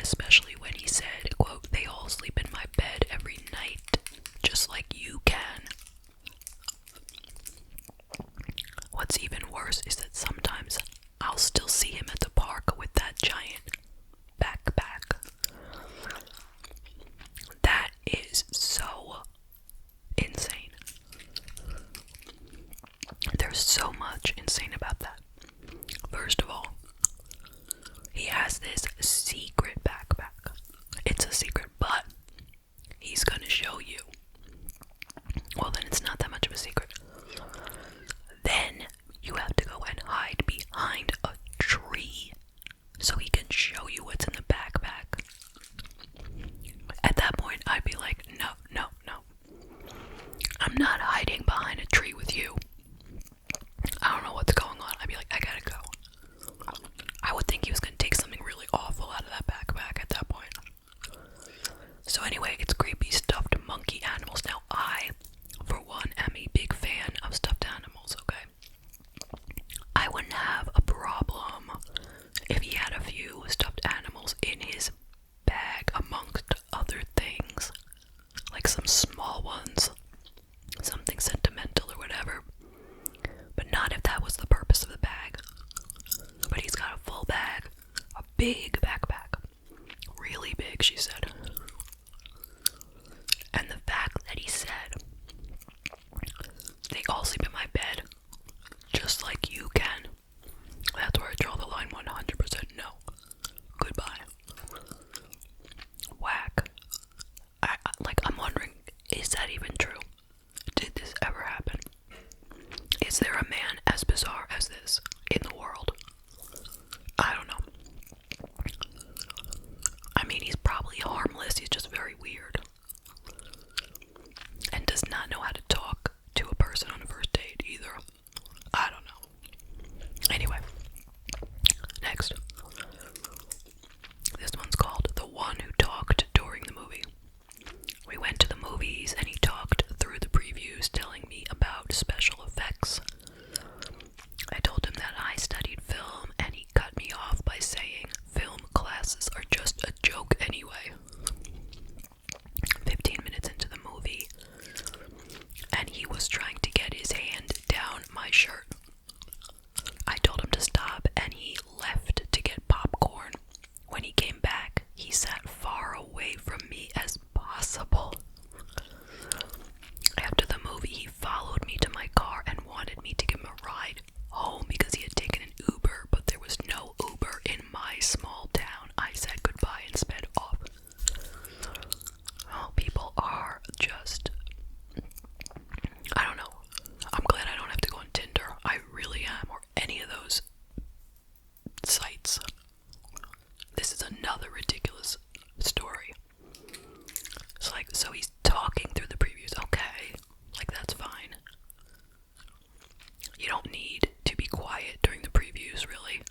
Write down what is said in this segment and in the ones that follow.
especially when he said, quote, "They all sleep in my bed every night, just like you can." What's even worse is that sometimes I'll still see him at the park with that giant backpack. That is so insane. There's so much insane about that. First of all, he has this secret backpack. It's a secret, but he's gonna show you. Well, then it's not that much of a secret. Then you have to go and hide behind a tree so he can show you what's in the backpack. At that point, I'd be like, no, no, no. I'm not hiding behind a tree with you. I don't know what's going on. I'd be like, I gotta go. I would think he was gonna take something really awful out of that backpack at that point. So anyway, it's creepy stuffed monkey animals. Now I, for one, am a big fan of stuffed animals, okay? I wouldn't have a problem if he had a few stuffed animals in his bag amongst other things. Like some small ones, something sentimental or whatever. But not if that was the purpose of the bag. But he's got a full bag, a big backpack. Really big, she said. And the fact that he said, "They all sleep in my bed, just like you can." That's where I draw the line 100% no. Goodbye. Whack. I'm wondering, is that even true? Did this ever happen? Is there a man as bizarre as this in the world? I don't know. I mean, he's probably harmless, he's just very weird. And does not know how to talk to a person on a first date either. I don't know. Anyway, next. This one's called "The One Who Talked During the Movie." We went to the movies and he talked through the previews, telling me about special effects. I told him that I studied film and he cut me off by saying film classes are just a joke anyway. 15 minutes into the movie, and he was trying to get his hand down my shirt. I told him to stop and he left to get popcorn. When he came back, he sat far away from me as possible. After the movie, he followed me to my car and wanted me to give him a ride home because he had taken an Uber, but there was no Uber in my small town. I said goodbye and sped off. Oh, people are just, I don't know. I'm glad I don't have to go on Tinder. I really am, or any of those sites. This is another ridiculous story. It's like, so he's talking through the previews. Okay, like that's fine. You don't need to be quiet during the previews, really.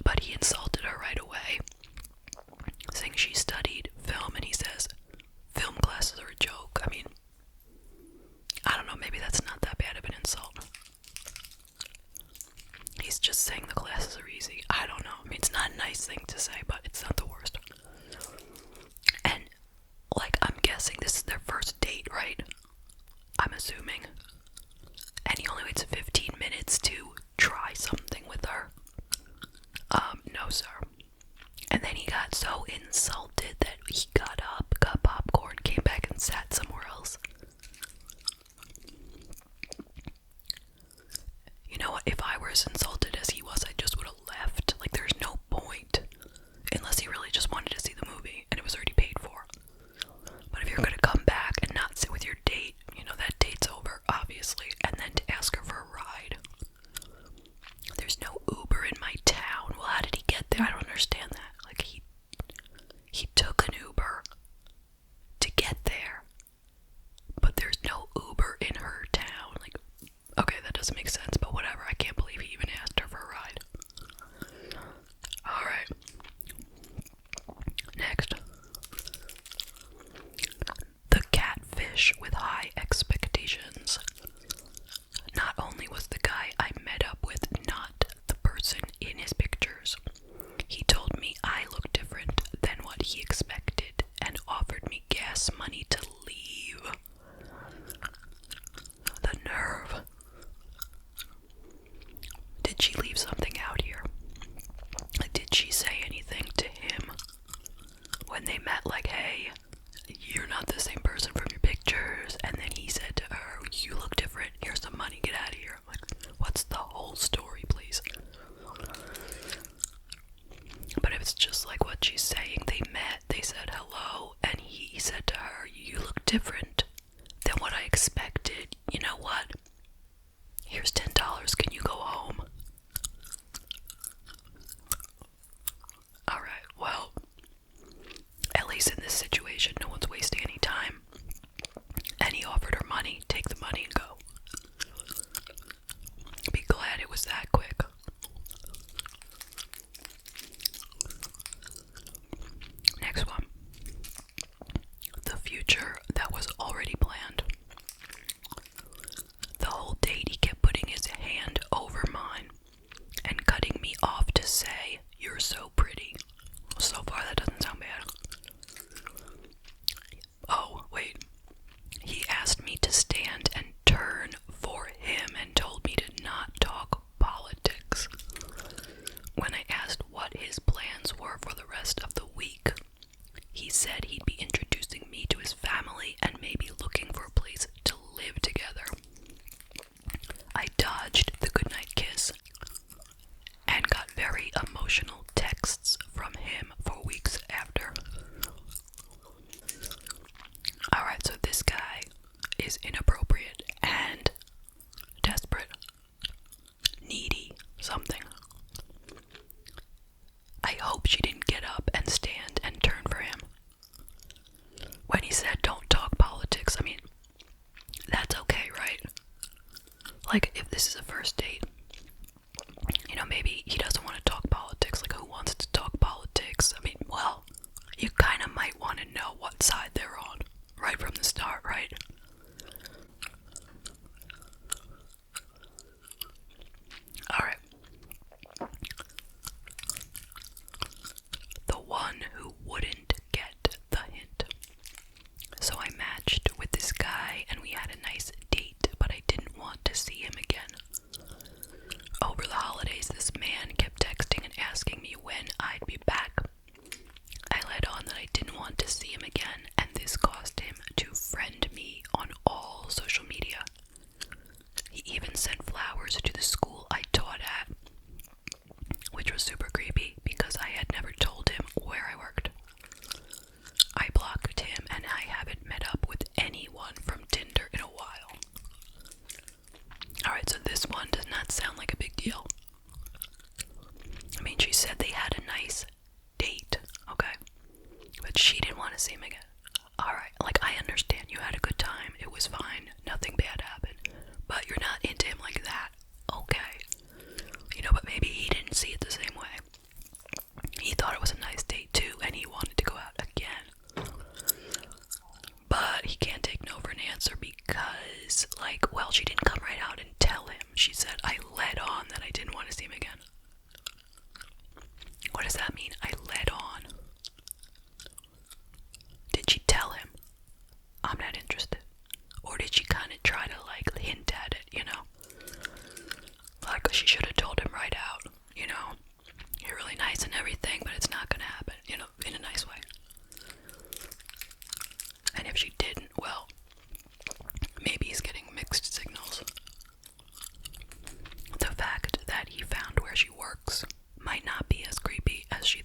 But he insulted her right away, saying she studied film, and he says film classes are a joke. I mean, I don't know, maybe that's not that bad of an insult. He's just saying the classes are easy. I don't know. I mean, it's not a nice thing to say, but it's not the worst. And, like, I'm guessing this is their first date, right? I'm assuming. And he only waits 15 minutes to try something with her. No, sir. And then he got so insulted that he got up, got popcorn, came back and sat somewhere else. You know what? If I were as insulted as he was, I just would have left. Like, there's no point. Unless he really just wanted to see the movie and it was already paid for. But if you're gonna come back and not sit with your date, you know, that date's over, obviously. And then to ask her for a ride. There's no Uber in my town. Well, how did he get there? I don't understand that. Like, he took an Uber. he expected and offered me gas money to leave. The nerve. Did she leave something out here? Did she say anything to him when they met, like, hey, you're not the same person from your pictures? And then he said to her, you look different, here's some money, get out of here. I'm like, what's the whole story, please? But if it's just like what she's saying, they met, they said hello, and he said to her, you look different than what I expected. You know what? Here's $10, can you go home? Alright, well, at least in this situation, no one's wasting any time. And he offered her money, take the money and go. Be glad it was that quick. Next one. The future that was already planned. The whole date he kept putting his hand over mine and cutting me off to say, you're so pretty. So far that doesn't sound bad. Oh, wait. He asked me to stand and turn for him and told me to not talk politics. When I asked what his plans were for the rest of the week, he said he'd be introducing me to his family and maybe looking for a place to live together. I dodged the goodnight kiss and got very emotional texts from him for weeks after. Alright, so this guy is inappropriate and desperate, needy, something. I hope she didn't get up and stand and turn for him. When he said don't talk politics, I mean, that's okay, right? Like, if this is a first date, you know, maybe he doesn't want to talk politics. Like, who wants to talk politics? I mean, well, you kind of might want to know what side they're on right from the start, right? Alright. The one who wouldn't get the hint. So I matched with this guy and we had a nice date, but I didn't want to see him again. Over the holidays, this man kept texting and asking me when I'd be back. I let on that I didn't want to see him again, and this caused him to friend me on all social media. He even sent flowers to the school I taught at, which was super creepy because I had never told him where I worked. I blocked him and I haven't met up with anyone from Tinder in a while. Alright, so this one does not sound like a big deal. I mean, she said they had a nice date, okay? But she didn't want to see him again. Alright, like, I understand you had a good time, it was fine, nothing bad happened. But you're not into him like that, okay? You know, but maybe he didn't see it the same way. He thought it was a nice date too, and he wanted to go out again. But he can't take no for an answer because, like, well, she didn't come right out and tell him. She said, I led on that I didn't want to see him again. What does that mean? I led on. Did she tell him, I'm not interested? Or did she kind of try to, like, hint at it, you know? Like, she should have told him right out, you know? You're really nice and everything, but it's not gonna happen, you know, in a nice way. And if she didn't, well, maybe he's getting mixed signals. The fact that he found where she works might not be as creepy as she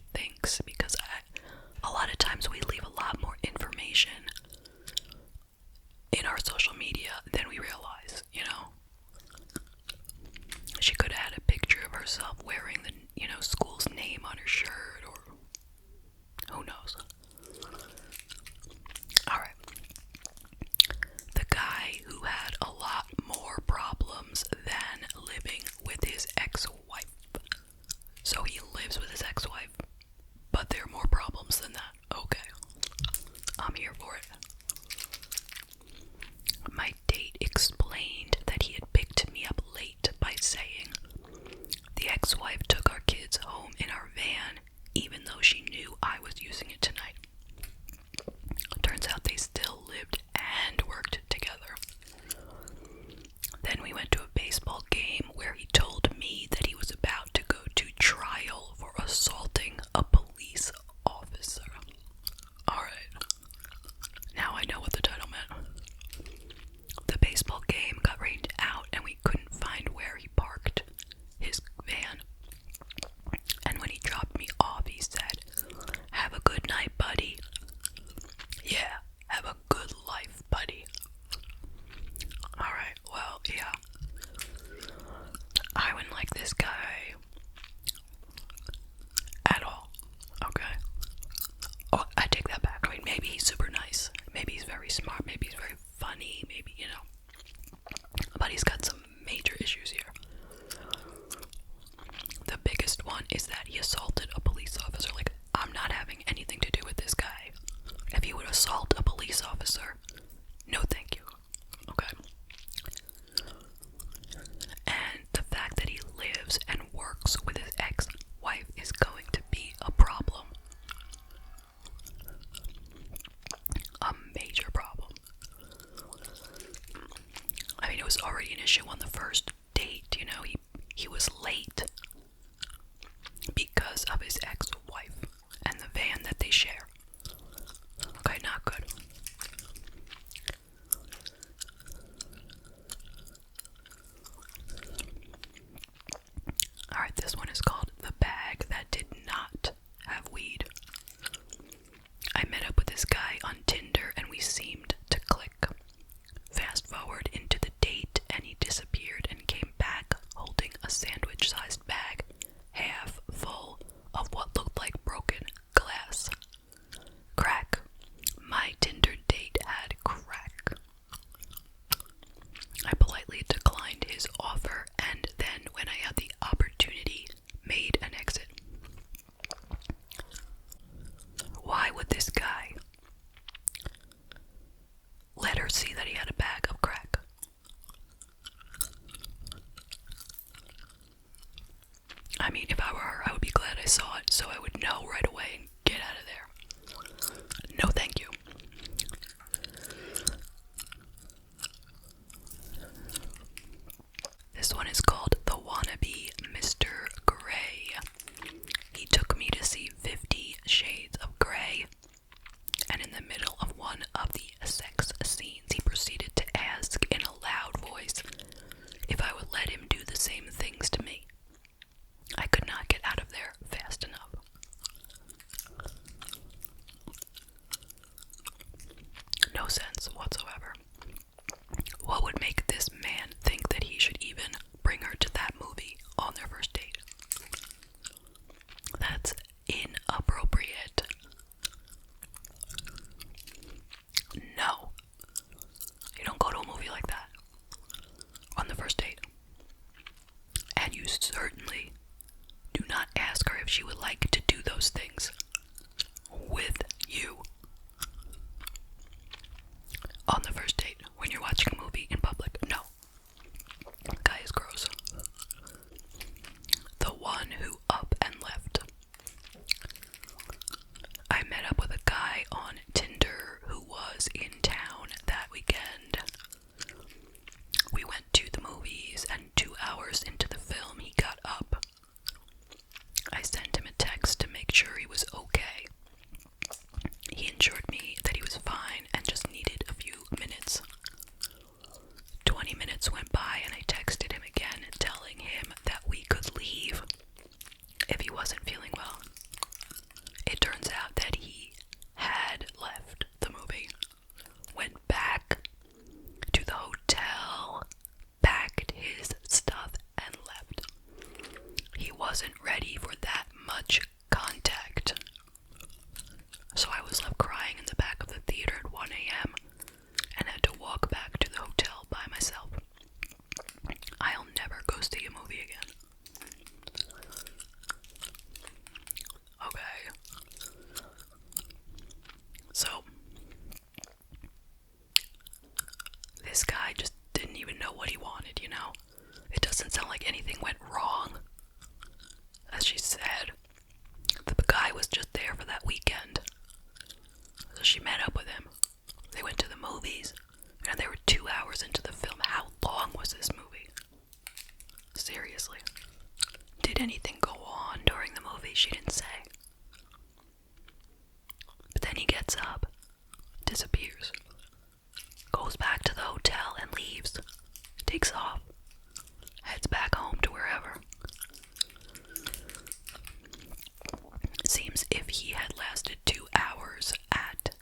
like to do those things with you on the first date when you're watching a movie in public. No. Guy is gross. The one who up and left. I met up with a guy on Tinder who was in town that weekend. We went to the movies, and 2 hours into the film, he got up. I sent him a text to make sure he was okay. He assured me that he was fine and just needed a few minutes. 20 minutes went by and I texted him again, telling him that we could leave if he wasn't feeling well. It turns out that he had left the movie, went back to the hotel, packed his stuff, and left. He wasn't ready for that much contact. So I was left crying in the back of the theater at 1 a.m. and had to walk back to the hotel by myself. I'll never go see a movie again. Okay. So, this guy just didn't even know what he wanted, you know? It doesn't sound like anything went wrong. As she said, the guy was just there for that weekend. So she met up with him. They went to the movies, and they were 2 hours into the film. How long was this movie? Seriously. Did anything go on during the movie? She didn't say. But then he gets up, disappears, goes back to the hotel and leaves, takes off, heads back home to wherever. Seems if he had lasted 2 hours at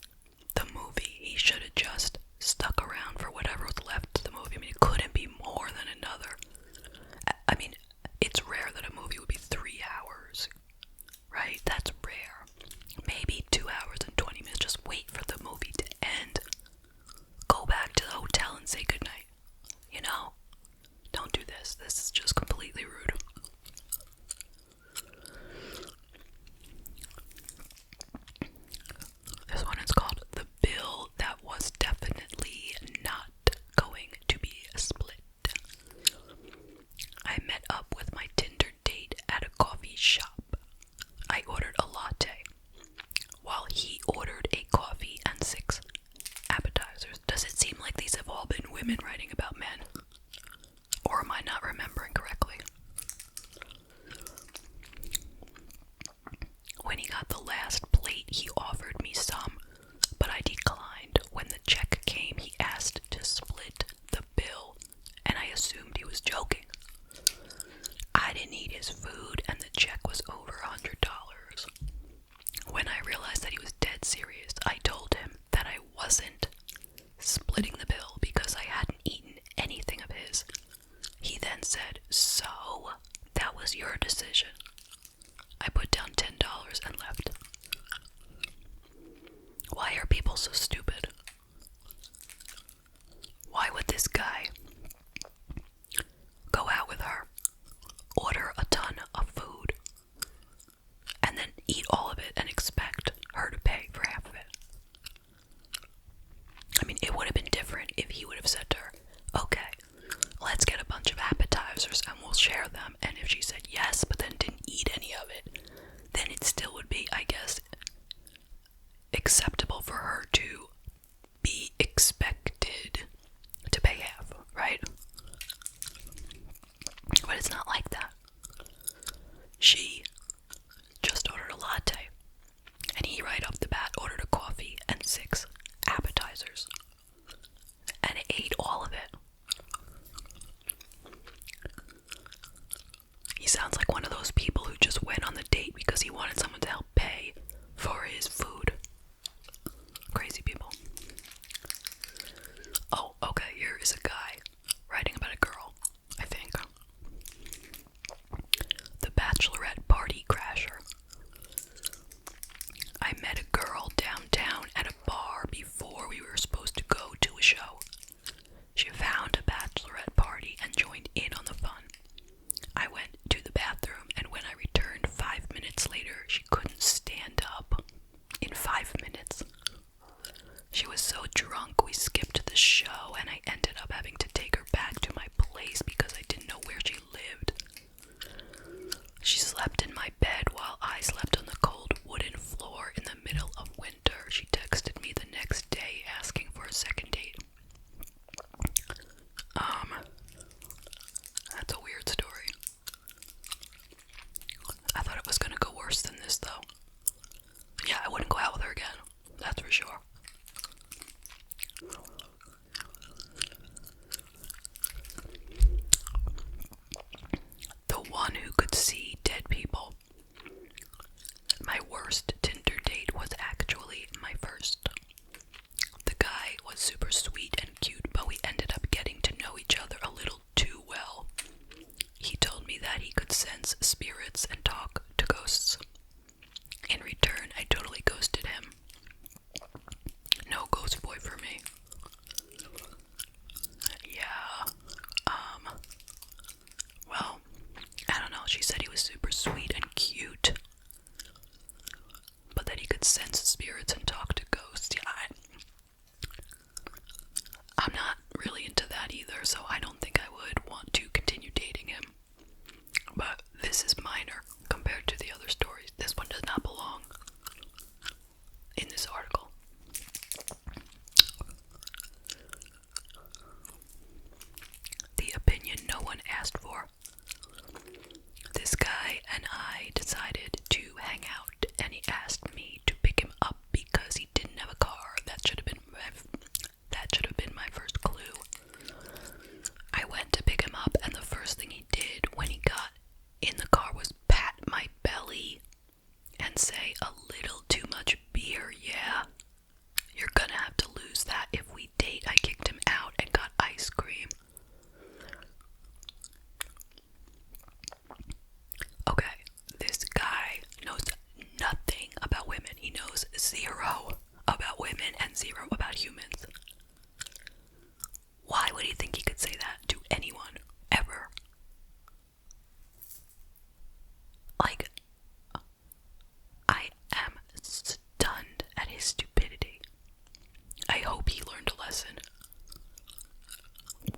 the movie, he should have just stuck around for whatever was left of the movie. I mean, it couldn't be more than another. I mean, it's rare that a movie would be 3 hours, right? That's rare. Maybe 2 hours and 20 minutes. Just wait for the movie to end. Go back to the hotel and say goodnight. You know? Don't do this. This is just completely rude. This one is called The Bill That Was Definitely Not Going to Be Split. I met up with my Tinder date at a coffee shop. I ordered a latte, while he ordered a coffee and 6 appetizers. Does it seem like these have all been women writing about men? Or am I not remembering correctly? When he got the last plate, he offered me some, but I declined. When the check came, he asked to split the bill, and I assumed he was joking. I didn't eat his food, and the check was over $100. When I realized that he was dead serious, I told him that I wasn't splitting the bill because I hadn't eaten anything of his. He then said, "So, that was your decision." I put down $10 and left. Why are people so stupid? Why would this guy go out with her, order a ton of food, and then eat all of it and expect her to pay for half of it? I mean, it would have been different if he would have said to her, "Okay, let's get a bunch of appetizers and we'll share them." And if she said yes, but then didn't eat any of it, then it still would be, I guess, acceptable for her to be expected to pay half, right? But it's not like that. She just ordered a latte, and he right off the bat ordered a coffee and 6 appetizers, and ate all of it. He sounds like one of those people who just went on the date because he wanted someone to help pay for his food. Crazy people. Oh, okay, here is a guy writing about a girl, I think. The Bachelorette Party Crasher. She couldn't stand up in 5 minutes. She was so drunk we skipped the show, and I ended up having to take her back to my place because I didn't know where she lived. She slept in my bed while I slept on the cold wooden floor in the middle of winter. She texted me the next day asking for a second date. That's a weird story. I thought it was gonna go worse than this, though. Yeah, I wouldn't go out with her again. That's for sure. The one who could see dead people. My worst Tinder date was actually my first. The guy was super sweet and cute, but we ended up getting to know each other a little too well. He told me that he could sense spirits and talk to ghosts. In return, I totally ghosted him. No ghost boy for me. Yeah. Well, I don't know. She said he was super sweet and cute, but that he could sense spirits and talk to ghosts. Yeah, I'm not really into that either, so I don't think I would want to continue dating him. But this is minor compared to the other stories. This one does not belong in this article. The opinion no one asked for. This guy and I decided to hang out, and he asked me to pick him up because he didn't have a car. That should have been my first clue. I went to pick him up, and the first thing he did when he got in the car was pat my belly and say, "A little too much beer, yeah? You're gonna have to lose that if we date." I kicked him out and got ice cream. Okay, this guy knows nothing about women. He knows zero about women and zero about humans. Why would he think he could say that to anyone, ever? Like, I am stunned at his stupidity. I hope he learned a lesson.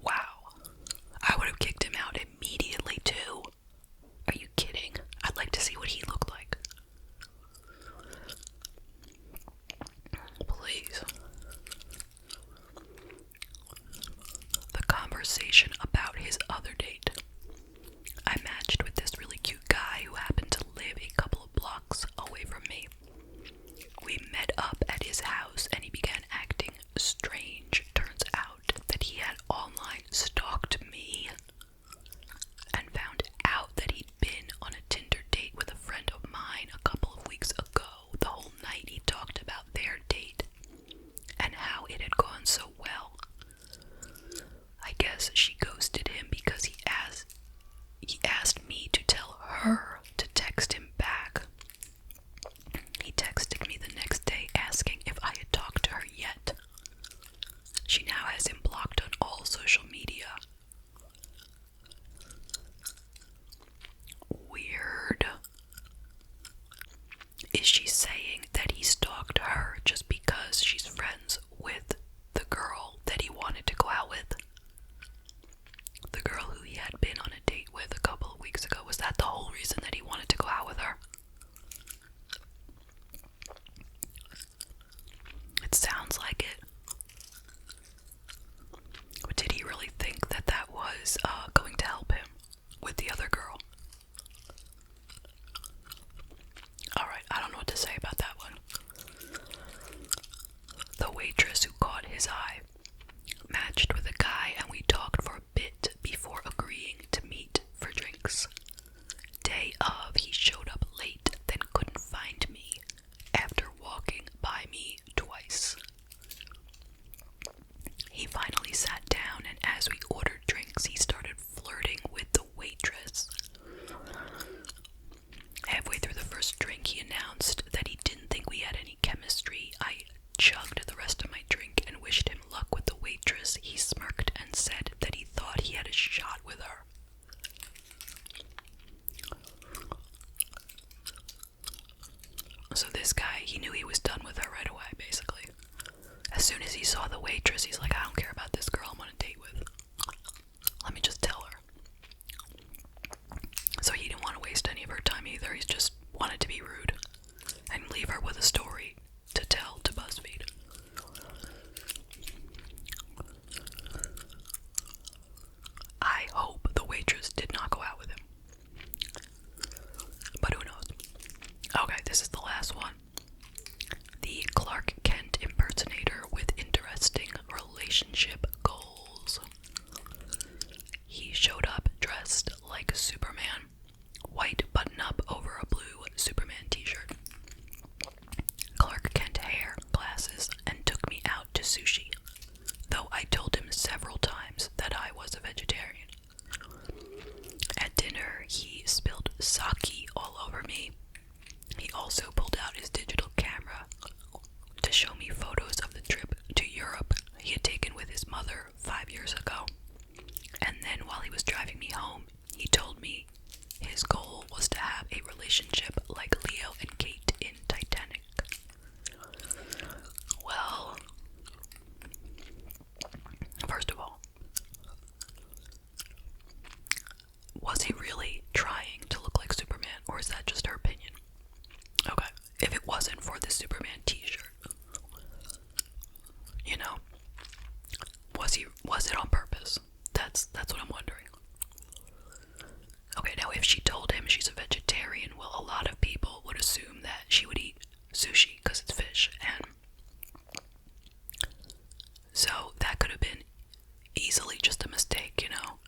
Wow. I would have kicked him out immediately, too. Are you kidding? I'd like to see what he looked like. Please. The So this guy, he knew he was done with her right away, basically. As soon as he saw the waitress, he's like, I don't care about this girl I'm on a date with. Let me just tell her. So he didn't want to waste any of her time either. He just wanted to be rude and leave her with a story to tell to BuzzFeed. I hope the waitress did not go out with him. But who knows? Okay, this is the last one. The Clark Kent impersonator with interesting relationship goals. He showed up dressed like Superman, white button-up over a blue Superman t-shirt, Clark Kent hair, glasses, and took me out to sushi, though I told him several times that I was a vegetarian. At dinner, he spilled sake all over me. He also pulled out his digital camera to show me photos of the trip to Europe he had taken with his mother 5 years ago. And then while he was driving me home, he told me his goal was to have a relationship like Leo and Kate in Titanic. Well, first of all, was he really trying to look like Superman, or is that just her opinion? Okay, if it wasn't for the Superman t-shirt, you know, was it on purpose? That's what I'm wondering. Okay, now if she told him she's a vegetarian, well, a lot of people would assume that she would eat sushi because it's fish, and so that could have been easily just a mistake, you know?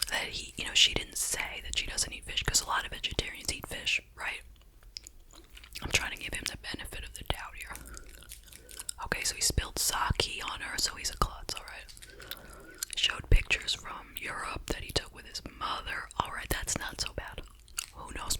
That she didn't say that she doesn't eat fish, because a lot of vegetarians eat fish, right? I'm trying to give him the benefit of the doubt here. Okay, so he spilled sake on her, so he's a klutz, alright? Showed pictures from Europe that he took with his mother. Alright, that's not so bad. Who knows,